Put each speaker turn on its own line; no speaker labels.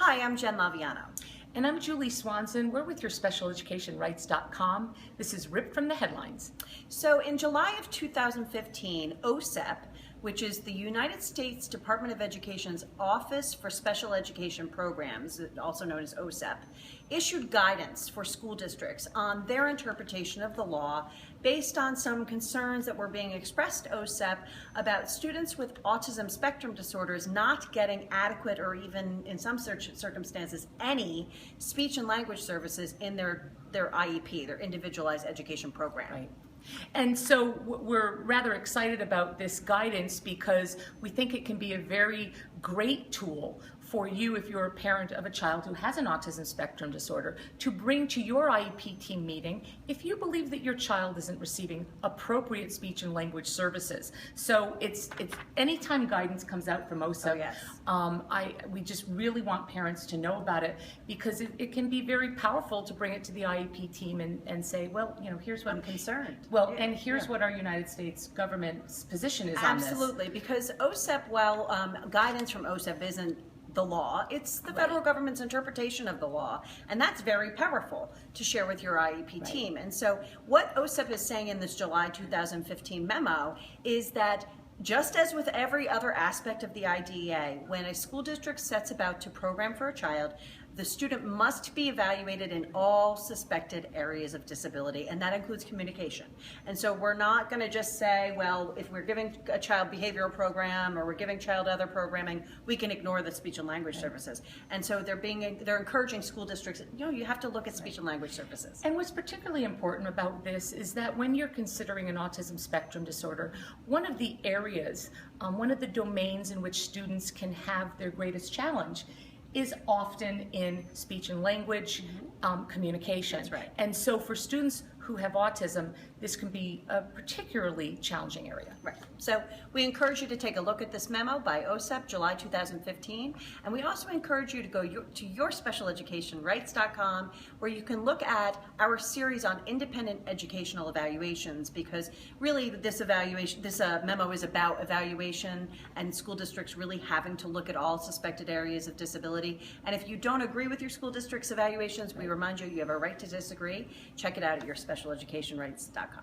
Hi, I'm Jen Laviano.
And I'm Julie Swanson. We're with your SpecialEducationRights.com. This is ripped from the headlines.
So in July of 2015, OSEP, which is the United States Department of Education's Office for Special Education Programs, also known as OSEP, issued guidance for school districts on their interpretation of the law based on some concerns that were being expressed to OSEP about students with autism spectrum disorders not getting adequate or even in some circumstances any speech and language services in their IEP, their Individualized Education Program.
Right. And so we're rather excited about this guidance because we think it can be a very great tool for you if you're a parent of a child who has an autism spectrum disorder to bring to your IEP team meeting if you believe that your child isn't receiving appropriate speech and language services. So it's anytime guidance comes out from OSEP, we just really want parents to know about it because it can be very powerful to bring it to the IEP team and say, well, you know, here's what
I'm concerned.
Well, and here's what our United States government's position is on this.
Absolutely, because OSEP, well, guidance from OSEP isn't the law, it's the federal government's interpretation of the law, and that's very powerful to share with your IEP team. And so what OSEP is saying in this July 2015 memo is that just as with every other aspect of the IDEA, when a school district sets about to program for a child, the student must be evaluated in all suspected areas of disability, and that includes communication. And so we're not going to just say, well, if we're giving a child behavioral program or we're giving child other programming, we can ignore the speech and language services. And so they're encouraging school districts, you know, you have to look at speech and language services.
And what's particularly important about this is that when you're considering an autism spectrum disorder, one of the areas, one of the domains in which students can have their greatest challenge is often in speech and language communication.
That's right.
And so for students who have autism, this can be a particularly challenging area.
Right. So we encourage you to take a look at this memo by OSEP, July 2015, and we also encourage you to go to your SpecialEducationRights.com, where you can look at our series on independent educational evaluations, because really this memo is about evaluation and school districts really having to look at all suspected areas of disability. And if you don't agree with your school district's evaluations, we remind you you have a right to disagree. Check it out at your SpecialEducationRights.com.